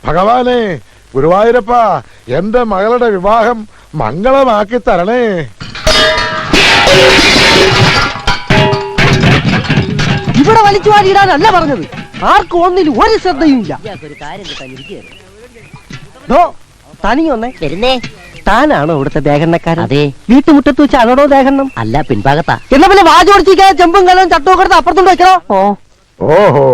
ഭഗവാനെ, ഗുരുവായൂരപ്പ, എന്റെ മകളുടെ വിവാഹം മംഗളമാക്കി തരണേ. ഇവിടെ വലിച്ചു വാരിയിടാനല്ല പറഞ്ഞത്. ആർക്കും ഒന്നിലും ഒരു ശ്രദ്ധയും ഇല്ല. തനിയൊന്നേ വരുന്നേ. താനാണോ ഇവിടുത്തെ ദേഹണ്ണക്കാരൻ? അതെ. വീട്ടുമുറ്റത്ത് വെച്ചാണോ ദേഹണ്ണം? അല്ല, പിൻഭാഗത്താ. എന്നാ പിന്നെ വാചോടിച്ചിരിക്കാതെ ചെമ്പും കലവും ചട്ടവും എടുത്ത് അപ്പുറത്തോട്ട് വെക്കണോ? ഓഹോ.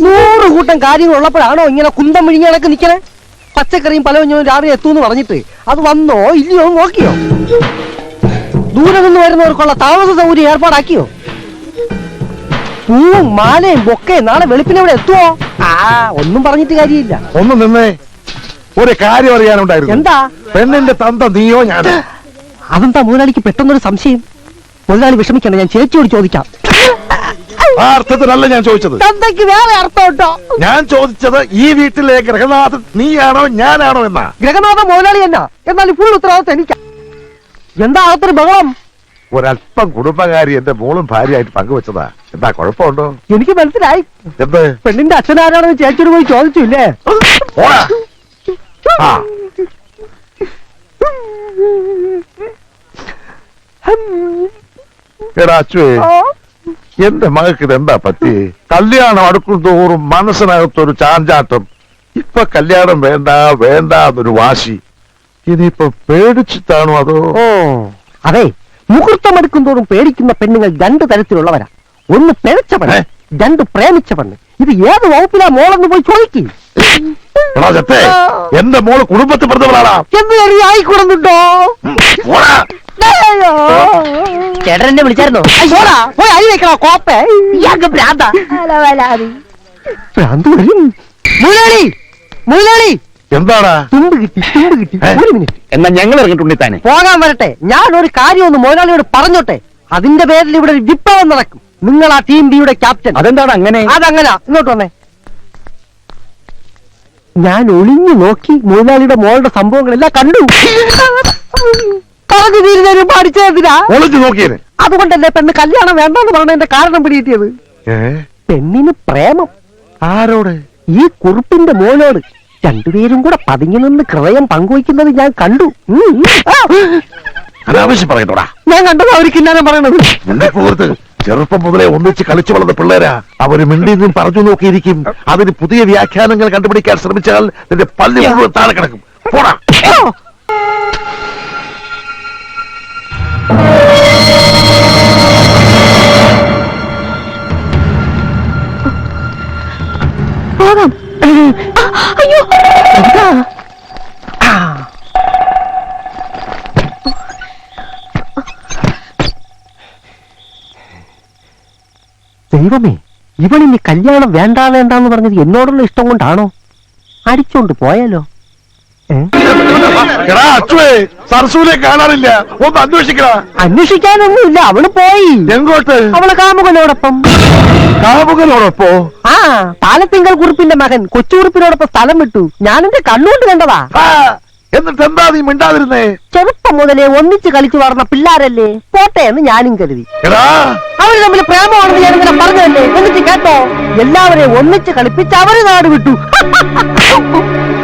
100 കൂട്ടം കാര്യങ്ങൾ ഉള്ളപ്പോഴാണോ ഇങ്ങനെ കുന്തം വിഴിഞ്ഞ കണക്ക് നിക്കണേ? പച്ചക്കറിയും പലവഞ്ഞവും രാവിലെ എത്തൂന്ന് പറഞ്ഞിട്ട് അത് വന്നോ ഇല്ലയോ നോക്കിയോ? ദൂരെ നിന്ന് വരുന്നവർക്കുള്ള താമസ സൗകര്യം ഏർപ്പാടാക്കിയോ? പൂവും മാലയും ബൊക്കെ നാളെ വെളുപ്പിനെവിടെ എത്തുവോ? ഒന്നും പറഞ്ഞിട്ട് കാര്യമില്ല. ഒന്ന് നിന്നേ, ഒരു കാര്യം അറിയാനുണ്ടായിരുന്നു. എന്താ? പെണ്ണിന്റെ തന്ത നീയോ ഞാനോ? അതെന്താ മുതലാളിക്ക് പെട്ടെന്നൊരു സംശയം? മുതലാളി വിഷമിക്കണ്ട, ഞാൻ ചേച്ചിയോട് ചോദിക്കാം. ആ അർത്ഥത്തിലല്ല ഞാൻ ചോദിച്ചത്. തന്തയ്ക്ക് വേറെ അർത്ഥം കേട്ടോ. ഞാൻ ചോദിച്ചത് ഈ വീട്ടിലെ ഗ്രഹനാഥൻ നീയാണോ ഞാനാണോ എന്നാ. ഗ്രഹനാഥൻ മുതലാളി എന്നാ, എന്നാലും ഫുൾ ഉത്തരവാദിത്വം എനിക്ക്. എന്താ അകത്തൊരു ബഹളം? ഒരല്പം കുടുംബകാരി എന്റെ മോളും ഭാര്യയായിട്ട് പങ്കുവെച്ചതാ. എന്താ കുഴപ്പമുണ്ടോ? എനിക്ക് മനസ്സിലായി. എന്ത്? പെണ്ണിന്റെ അച്ഛനാരാണെന്ന് ചേച്ചിയോട് പോയി ചോദിച്ചില്ലേ? എടാ അച്ചുവേ, എന്റെ മകൾക്ക് ഇതെന്താ പറ്റി? കല്യാണം അടുക്കും തോറും മനസ്സിനകത്തൊരു ചാഞ്ചാട്ടം. ഇപ്പൊ കല്യാണം വേണ്ട വേണ്ട എന്നൊരു വാശി. ഇനിയിപ്പൊ പേടിച്ചിട്ടാണോ അതോ? അതെ, മുഹൂർത്തം എടുക്കും തോറും പേടിക്കുന്ന പെണ്ണുങ്ങൾ 2 തരത്തിലുള്ളവരാ. ഒന്ന് പിഴച്ച പെണ്ണ്, 2 പ്രേമിച്ച പെണ്ണ്. ഇത് ഏത് വകുപ്പിലാ മോളെന്ന് പോയി ചോദിക്കും. എന്റെ മോള് കുടുംബത്തിൽ പറഞ്ഞവളാണ് എന്ന് ആയിക്കൂടുന്നുണ്ടോ? ചേട്ടനെ വിളിച്ചായിരുന്നോ? പോയി അരി വെക്കണോ കോപ്പേ? മുതലാളി, മുതലാളി, എന്താടാ? തുമ്പ് കിട്ടി, തുമ്പ് കിട്ടി. 1 മിനിറ്റ്. എന്നാ ഞങ്ങൾ ഇറങ്ങിട്ടുണ്ടെ പോകാൻ വരട്ടെ. ഞാൻ ഒരു കാര്യം ഒന്ന് മുതലാളിയോട് പറഞ്ഞോട്ടെ. അതിന്റെ പേരിൽ ഇവിടെ ഒരു വിപ്ലവം നടക്കും. നിങ്ങൾ ആ ടീം ബിയുടെ ക്യാപ്റ്റൻ. അതെന്താണ് അങ്ങനെ? അതങ്ങനാ. ഇങ്ങോട്ട് വന്നേ. ഞാൻ ഒളിഞ്ഞു നോക്കി മുതലാളിയുടെ മോളുടെ സംഭവങ്ങളെല്ലാം കണ്ടു. പറഞ്ഞു തീരുന്നതിന് പഠിച്ചതിനാ ഒളിഞ്ഞു നോക്കിയത്. അതുകൊണ്ടല്ലേ പെണ്ണ് കല്യാണം വേണ്ടെന്ന് പറഞ്ഞതിന്റെ കാരണം പിടികിട്ടിയത്. പെണ്ണിന് പ്രേമം. ആരോട്? ഈ കുറുപ്പിന്റെ മോനോട്. 2 പേരും കൂടെ പതുങ്ങി നിന്ന് ഹൃദയം പങ്കുവയ്ക്കുന്നത് ഞാൻ കണ്ടു. അനാവശ്യം പറയത്തോടാ. ഞാൻ കണ്ടത് അവർ കിന്നാനം പറയണത്. എന്റെ സുഹൃത്ത് ചെറുപ്പം മുതലേ ഒന്നിച്ച് കളിച്ചു വളർന്ന പിള്ളേരാ. അവര് മിണ്ടിന്നും പറഞ്ഞു നോക്കിയിരിക്കും. അതിന് പുതിയ വ്യാഖ്യാനങ്ങൾ കണ്ടുപിടിക്കാൻ ശ്രമിച്ചാൽ നിന്റെ പല്ല് മുഴുവൻ താഴെ കിടക്കും. പോടാ. അയ്യോ, ദൈവമേ, ഇവളിനി കല്യാണം വേണ്ട വേണ്ടാന്ന് പറഞ്ഞത് എന്നോടുള്ള ഇഷ്ടം കൊണ്ടാണോ? അടിച്ചോണ്ട് പോയാലോ? സരസുവിനെ കാണാനില്ല, ഒന്ന് അന്വേഷിക്കണ. അന്വേഷിക്കാനൊന്നുമില്ല, അവള് പോയി. എങ്ങോട്ട്? അവളെ കാമുകനോടൊപ്പം. കാമുകനോടൊപ്പോ? പാലത്തിങ്കൽ കുറുപ്പിന്റെ മകൻ കൊച്ചുകുറുപ്പിനോടൊപ്പം സ്ഥലം വിട്ടു. ഞാൻ എന്റെ കണ്ണുകൊണ്ട് കണ്ടതാ. എന്നിട്ട് എന്താ നീ മിണ്ടാതിരുന്നേ? ചെറുപ്പം മുതലേ ഒന്നിച്ച് കളിച്ചു വളർന്ന പിള്ളാരല്ലേ, പോട്ടെ എന്ന് ഞാനും കരുതി. അവര് തമ്മിൽ പ്രേമമാണെന്ന് ഞാൻ ഇങ്ങനെ പറഞ്ഞതല്ലേ, എന്നിട്ട് കേട്ടോ, എല്ലാവരെയും ഒന്നിച്ച് കളിപ്പിച്ച് അവര് നാട് വിട്ടു.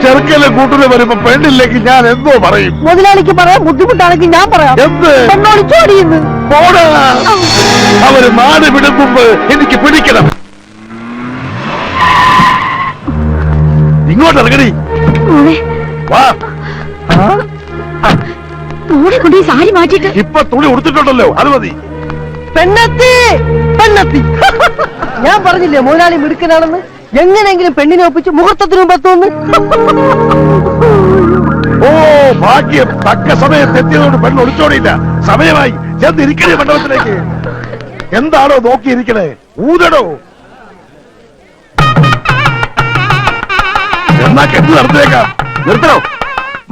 ചെറുക്കലെ കൂട്ടിന് വരുമ്പോ പെണ്ണില്ലെങ്കിൽ ഞാൻ എന്തോ പറയും? മുതലാളിക്ക് പറയാൻ ബുദ്ധിമുട്ടാണെങ്കിൽ ഞാൻ പറയാം. പെണ്ണോട് ചോടിയെന്ന്. അവര് നാട് വിടും മുമ്പ് എനിക്ക് പിടിക്കണം. ഇങ്ങോട്ട് ഇറങ്ങടി. സാരി മാറ്റിട്ട് ഇപ്പൊ തുണി ഉടുത്തിട്ടുണ്ടല്ലോ, അത് മതി. പെണ്ണെത്തി, പെണ്ണെത്തി. ഞാൻ പറഞ്ഞില്ലേ മുതലാളി മിടുക്കനാണെന്ന്. എങ്ങനെയെങ്കിലും പെണ്ണിനെ ഒപ്പിച്ച് മുഹൂർത്തത്തിന് മുമ്പ് എത്തുമെന്ന്. ഓ ഭാഗ്യം, തക്ക സമയത്ത് എത്തിയതുകൊണ്ട് പെണ്ണ് ഒളിച്ചോടിയില്ല. സമയമായി, ചെന്നിരിക്കണേ മണ്ഡപത്തിലേക്ക്. എന്താണോ നോക്കിയിരിക്കണേ? ഊതടോ. എന്നാ കെട്ടി നടത്തേക്കാം. നിർത്തണോ?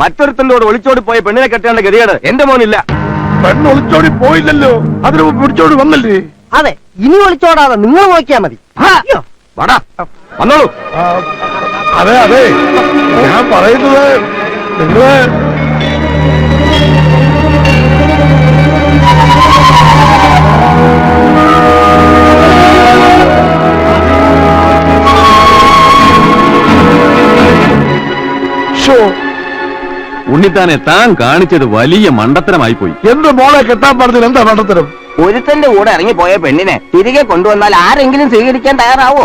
മറ്റൊരുത്തന്റെ കൂടെ ഒളിച്ചോടി പോയ പെണ്ണിനെ കെട്ടേണ്ട ഗതികേട് എന്റെ മോനില്ല. പെണ്ണ് ഒളിച്ചോടി പോയില്ലല്ലോ, അതിന് പിടിച്ചോടി വന്നല്ലേ? അതെ, ഇനി ഒളിച്ചോടാതെ നിങ്ങൾ നോക്കിയാ മതി. വന്നോളൂ. അതെ അതെ, ഞാൻ പറയുന്നത് നിങ്ങള് ഉണ്ണിത്താനെ താൻ കാണിച്ചത് വലിയ മണ്ടത്തരമായി പോയി. എന്റെ മോളെ കെട്ടാൻ പറഞ്ഞത് എന്താ മണ്ടത്തരം? ഒരുത്തന്റെ കൂടെ ഇറങ്ങിപ്പോയ പെണ്ണിനെ തിരികെ കൊണ്ടുവന്നാൽ ആരെങ്കിലും സ്വീകരിക്കാൻ തയ്യാറാവോ?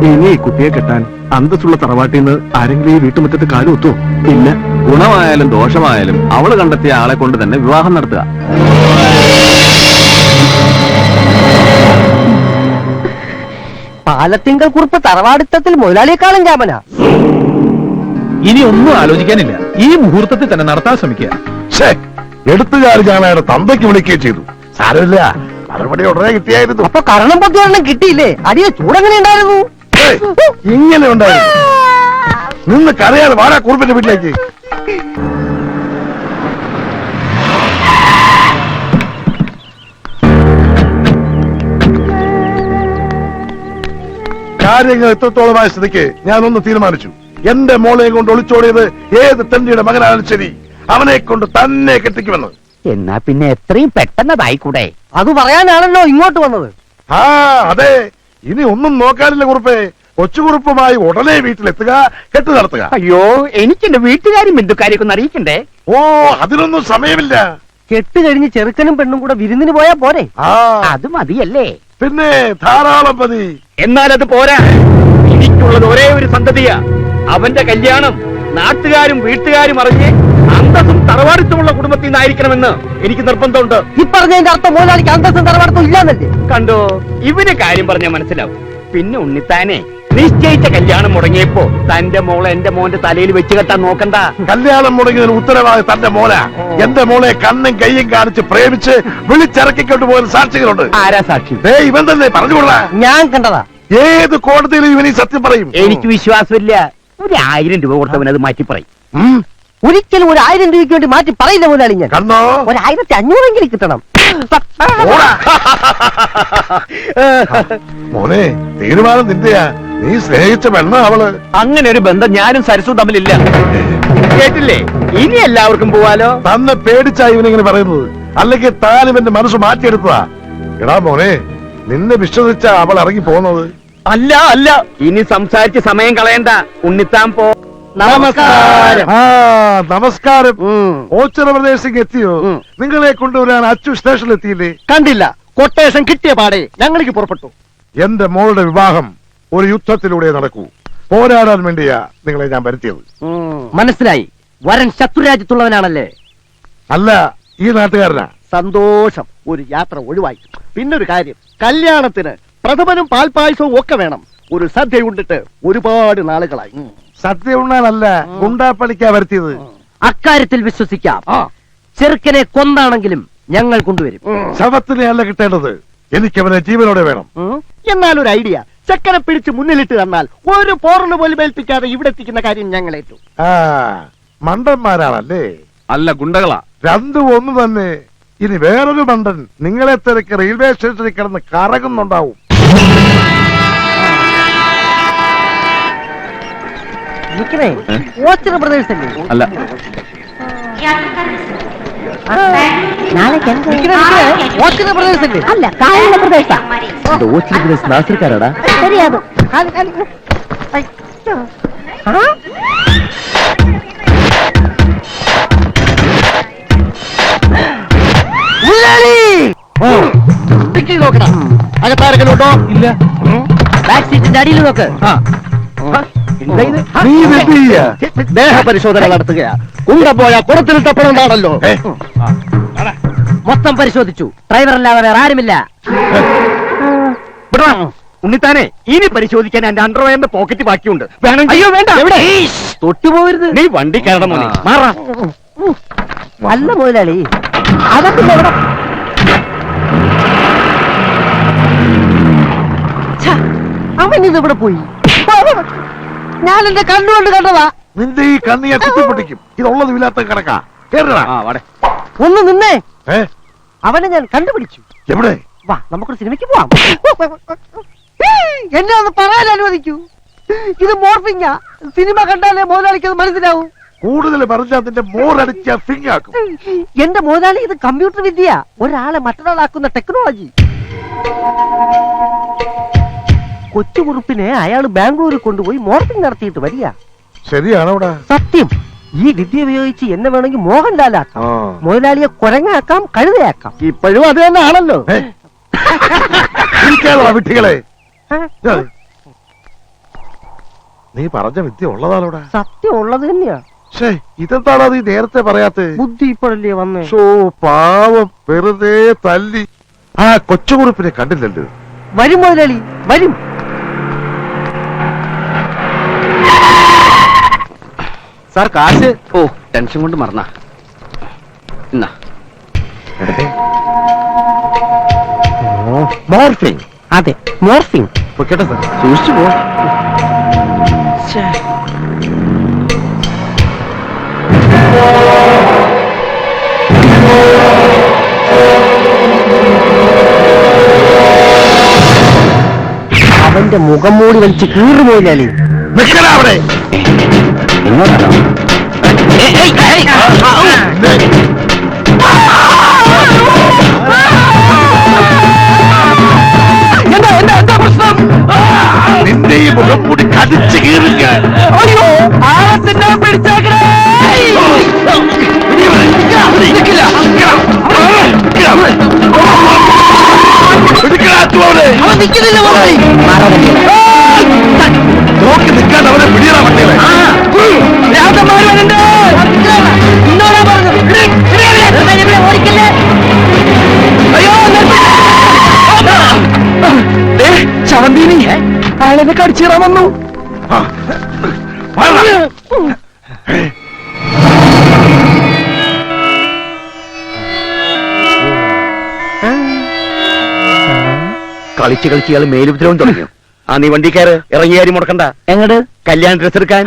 ഇനി ഈ കുട്ടിയെ കെട്ടാൻ അന്തസ്സുള്ള തറവാട്ടിൽ നിന്ന് ആരെങ്കിലും ഈ വീട്ടുമുറ്റത്ത് കാലുകുത്തോ? ഇല്ല. ഗുണമായാലും ദോഷമായാലും അവള് കണ്ടെത്തിയ ആളെ കൊണ്ട് തന്നെ വിവാഹം നടത്തുക. പാലത്തിങ്കൽ കുറിപ്പ് തറവാടിത്തത്തിൽ മുതലാളിയെക്കാളും ക്യാമനാ. ഇനി ഒന്നും ആലോചിക്കാനില്ല. ഈ മുഹൂർത്തത്തിൽ തന്നെ നടത്താൻ ശ്രമിക്കുക. എടുത്തുകാർ ഞാൻ അയാളുടെ തന്തയ്ക്ക് വിളിക്കുകയും ചെയ്തു. സാരമില്ല, മറുപടി ഉടനെ കിട്ടിയായിരുന്നു. അപ്പൊ കരണം പൊട്ടിയൊരെണ്ണം കിട്ടിയില്ലേ? അടിയ ചൂടെങ്ങനെ ഉണ്ടായിരുന്നു? ഇങ്ങനെ ഉണ്ടായിരുന്നു. നിന്ന് കരയാതെ വാടാ കുറുപ്പിന്റെ വീട്ടിലേക്ക്. കാര്യങ്ങൾ എത്രത്തോളമായ സ്ഥിതിക്ക് ഞാനൊന്ന് തീരുമാനിച്ചു. എന്റെ മോളെ കൊണ്ട് ഒളിച്ചോടിയത് ഏത് തെണ്ടിയുടെ മകനാണെന്ന് ശരി, അവനെ കൊണ്ട് തന്നെ കെട്ടിക്കുമെന്ന്. എന്നാ പിന്നെ എത്രയും പെട്ടെന്നതായിക്കൂടെ? അത് പറയാനാണല്ലോ ഇങ്ങോട്ട് വന്നത്. ആ അതെ, ഇനി ഒന്നും നോക്കാനില്ല കുറുപ്പേ. കൊച്ചുകുറുപ്പുമായി ഉടനെ വീട്ടിലെത്തുക, കെട്ടു നടത്തുക. അയ്യോ, എനിക്ക് എന്റെ വീട്ടുകാരും ബന്ധുക്കാരെയൊക്കെ ഒന്ന് അറിയിക്കണ്ടേ? ഓ, അതിനൊന്നും സമയമില്ല. കെട്ട് കഴിഞ്ഞ് ചെറുക്കനും പെണ്ണും കൂടെ വിരുന്നിന് പോയാ പോരെ? ആ അത് മതിയല്ലേ? പിന്നെ ധാരാളം മതി. എന്നാൽ അത് പോരാ. എനിക്കുള്ളത് ഒരേ ഒരു സന്തതിയാ. അവന്റെ കല്യാണം നാട്ടുകാരും വീട്ടുകാരും അറിഞ്ഞ് അന്തസ്സും തറവാടിത്തമുള്ള കുടുംബത്തിൽ നിന്നായിരിക്കണമെന്ന് എനിക്ക് നിർബന്ധമുണ്ട്. ഈ പറഞ്ഞതിന്റെ അർത്ഥം മുതലാളിക്ക് അന്തസ്സും തറവാടത്തും ഇല്ലാന്നല്ലേ? കണ്ടോ, ഇവന് കാര്യം പറഞ്ഞാൽ മനസ്സിലാവും. പിന്നെ ഉണ്ണിത്താനെ നിശ്ചയിച്ച കല്യാണം മുടങ്ങിയപ്പോ തന്റെ മോളെ എന്റെ മോന്റെ തലയിൽ വെച്ച് കെട്ടാൻ നോക്കണ്ട. കല്യാണം മുടങ്ങിയതിന് ഉത്തരവാദി തന്റെ മോല. എന്റെ മോളെ കണ്ണും കയ്യും കാണിച്ച് പ്രേമിച്ച് വിളിച്ചിറക്കിക്കൊണ്ട് പോയ സാക്ഷികളുണ്ട്. ആരാ സാക്ഷി? ഇവൻ തന്നെ പറഞ്ഞുകൊള്ളാ. ഞാൻ കണ്ടതാ. ഏത് കോടതിയിലും ഇവനീ സത്യം പറയും. എനിക്ക് വിശ്വാസമില്ല. 1000 രൂപ കൊടുത്തവൻ അത് മാറ്റി പറയും. ഒരിക്കലും 1000 രൂപയ്ക്ക് വേണ്ടി മാറ്റി പറയില്ല മുതലാളി. ഞാൻ കണ്ടോ? 1500 കിട്ടണം. ഓടാ. മോനെ, തീരുമാനം നിന്റെയാ. നീ സ്നേഹിച്ച പെണ്ണ അവള്. അങ്ങനെ ഒരു ബന്ധം ഞാനും സരസും തമ്മിലില്ല. കേട്ടില്ലേ? ഇനി എല്ലാവർക്കും പോവാലോ. തന്നെ പേടിച്ചാ ഇവനിങ്ങനെ പറയുന്നത്. അല്ലെങ്കിൽ താനും എന്റെ മനസ്സ് മാറ്റിയെടുത്തതാ. എടാ മോനെ, നിന്നെ വിശ്വസിച്ച അവൾ ഇറങ്ങി പോകുന്നത്. അല്ല അല്ല, ഇനി സംസാരിച്ച് സമയം കളയണ്ട. ഉണ്ണിത്താൻ പോ. നമസ്കാരം. ആ നമസ്കാരം. ഓച്ചിറ പ്രദേശത്തേക്ക് എത്തിയോ? നിങ്ങളെ കൊണ്ടുവരാൻ അച്ചു സ്റ്റേഷനിൽ എത്തിയില്ലേ? കണ്ടില്ല. കൊട്ടേഷൻ കിട്ടിയ പാടെ ഞങ്ങൾക്ക് പുറപ്പെട്ടു. എന്റെ മോളുടെ വിവാഹം ഒരു യുദ്ധത്തിലൂടെ നടക്കൂ. പോരാടാൻ വേണ്ടിയാ നിങ്ങളെ ഞാൻ വരുത്തിയത്. മനസ്സിലായി. വരൻ ശത്രുരാജ്യത്തുള്ളവനാണല്ലേ? അല്ല, ഈ നാട്ടുകാരനാ. സന്തോഷം. ഒരു യാത്ര ഒഴിവായി. പിന്നൊരു കാര്യം, കല്യാണത്തിന് പ്രഥമനും പാൽപായസവും ഒക്കെ വേണം. ഒരു സദ്യ ഉണ്ടിട്ട് ഒരുപാട് നാളുകളായി. സദ്യ ഉണ്ണാനല്ല, ഗുണ്ടാപ്പണിക്കാ വരുത്തിയത്. അക്കാര്യത്തിൽ വിശ്വസിക്കാം. ചെറുക്കനെ കൊന്നാണെങ്കിലും ഞങ്ങൾ കൊണ്ടുവരും. ശവത്തിനെ അല്ല കിട്ടേണ്ടത്, എനിക്കവനെ ജീവനോടെ വേണം. എന്നാലൊരു ഐഡിയ, ചെക്കനെ പിടിച്ച് മുന്നിലിട്ട് തന്നാൽ ഒരു പോറല് പോലും ഏൽപ്പിക്കാതെ ഇവിടെ എത്തിക്കുന്ന കാര്യം ഞങ്ങൾ ഏറ്റു. ആ മണ്ടന്മാരാണല്ലേ? അല്ല, ഗുണ്ടകളാ. രണ്ടും ഒന്ന് തന്നെ. ഇനി വേറൊരു മണ്ടൻ നിങ്ങളെ തിരക്ക് റെയിൽവേ സ്റ്റേഷനിൽ കിടന്ന് കറങ്ങുന്നുണ്ടാവും. നിക്കണേ, ഓച്ചിറ പ്രദേശല്ലേ? അല്ല, ഓച്ചിറ പ്രദേശല്ലേ? അല്ല, കായലിന്റെ പ്രദേശ. നാസിർക്കാരാടാ. ശരിയാകും. നോക്കണം. അകത്താരെങ്കിലും ഉണ്ടോ? ഇല്ല. ബാക്ക് സീറ്റിന്റെ അടിയിൽ നോക്ക്. നീ ഇത് എന്ത് ചെയ്യാ? ദേഹ പരിശോധന നടത്തുകയാ. കൂടെ പോയാ കുടത്തിൽ തപ്പണുണ്ടാണല്ലോ. മൊത്തം പരിശോധിച്ചു. ഡ്രൈവറല്ലാതെ വേറെ ആരുമില്ല. ഉണ്ണിത്താനെ, ഇനി പരിശോധിക്കാൻ എന്റെ അണ്ടർവെയറിന്റെ പോക്കറ്റ് ബാക്കിയുണ്ട്. വേണം. അയ്യോ വേണ്ട. എവിടെ? തൊട്ടുപോകരുത്. നീ വണ്ടി കയറണം മോനെ. മാറാ. അല്ല മുതലാളി, അതൊക്കെ എവിടെ? അവൻ ഇതിവിടെ പോയി. ഞാൻ എന്റെ കണ്ണുകൊണ്ട് കണ്ടതാ. നിന്റെ ഈ കണ്ണ് ഞാൻ കുത്തിപ്പൊട്ടിക്കും. ഇതുള്ളതും ഇല്ലാത്ത കിടക്കാ. കേറടാ. ഒന്ന് നിന്നേ. ഏ? അവനെ ഞാൻ കണ്ടുപിടിച്ചു. എവിടെ? വാ, നമുക്കൊരു സിനിമയ്ക്ക് പോവാം. എന്നെ ഒന്ന് പറയാൻ അനുവദിക്കൂ. ഇത് മോർഫിങ്ങാ. സിനിമ കണ്ടാലേ മുതലാളിക്ക് അത് മനസ്സിലാവും. കൂടുതൽ പറഞ്ഞാൽ അതിന്റെ മോറടിച്ച ഫിങ്ങാക്കും. എന്റെ മുതലാളി, ഇത് കമ്പ്യൂട്ടർ വിദ്യ. ഒരാളെ മറ്റൊരാളാക്കുന്ന ടെക്നോളജി. കൊച്ചുകുറുപ്പിനെ അയാൾ ബാംഗ്ലൂരിൽ കൊണ്ടുപോയി മോർഫിംഗ് നടത്തിയിട്ട് വരിക. ശരിയാണോടാ? സത്യം. ഈ വിദ്യ ഉപയോഗിച്ച് എന്നെ വേണമെങ്കിൽ മോഹൻലാലാക്കാം, മുതലാളിയെ കുരങ്ങാക്കാം, കഴുതയാക്കാം. ഇപ്പോഴും അത് തന്നെ ആണല്ലോ. വിട്ടികളെ, നീ പറഞ്ഞ വിദ്യ ഉള്ളതാണോടാ? സത്യം ഉള്ളത് തന്നെയാ. പക്ഷേ ഇതെന്താണോ നീ നേരത്തെ പറയാത്ത? ബുദ്ധി ഇപ്പോഴല്ലേ വന്നേ. ഷോ പാവം, വെറുതെ തല്ലി. ആ കൊച്ചുകുറിപ്പിനെ കണ്ടില്ലല്ലോ. വരും മുതലാളി, വരും. സാർ കാശ്. ഓ, ടെൻഷൻ കൊണ്ട് മറന്ന. മോർഫിംഗ്. അതെ, മോർഫിംഗ്. കേട്ടോ സാർ, സൂക്ഷിച്ചു പോ. അവന്റെ മുഖം മൂടി വലിച്ച് കീറു മുതലാളി. അവിടെ നിന്റെ ഈ മുഖം കൂടി കടിച്ചു കീറുക. നോക്കി നിൽക്കാൻ അവരെ പിടിയറ വണ്ടികളെ. ചവന്തീനി അയാളെന്നെ കടിച്ചിറാൻ വന്നു. കളിച്ച് കളിച്ച് ഇയാൾ മേലുപദ്രവം തുടങ്ങിയോ? ആ, നീ വണ്ടി കയറ്, ഇറങ്ങി കാര്യം മുടക്കണ്ട. എങ്ങട് കല്യാണ ഡ്രസ് എടുക്കാൻ.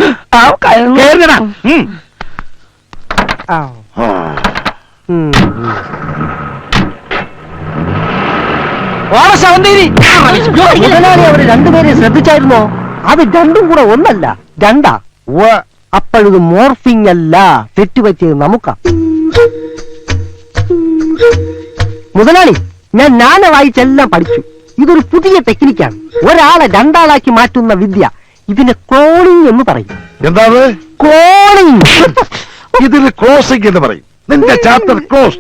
മുതലാളി അവര് രണ്ടുപേരെ ശ്രദ്ധിച്ചായിരുന്നോ? അത് രണ്ടും കൂടെ ഒന്നല്ല, രണ്ടാ. അപ്പോഴത് മോർഫിംഗ് അല്ല, തെറ്റുപറ്റിയത് നമുക്കാ. മുതലാളി, ഞാൻ നാന വായിച്ചെല്ലാം പഠിച്ചു. ഇതൊരു പുതിയ ടെക്നിക്കാണ്, ഒരാളെ രണ്ടാളാക്കി മാറ്റുന്ന വിദ്യ. ഇതിന് ക്ലോണിംഗ് എന്ന് പറയും. എന്താണ് ക്ലോണിംഗ്? ഇതിന് ക്ലോസിംഗ് എന്ന് പറയും. നിന്റെ ചാപ്റ്റർ ക്ലോസ്.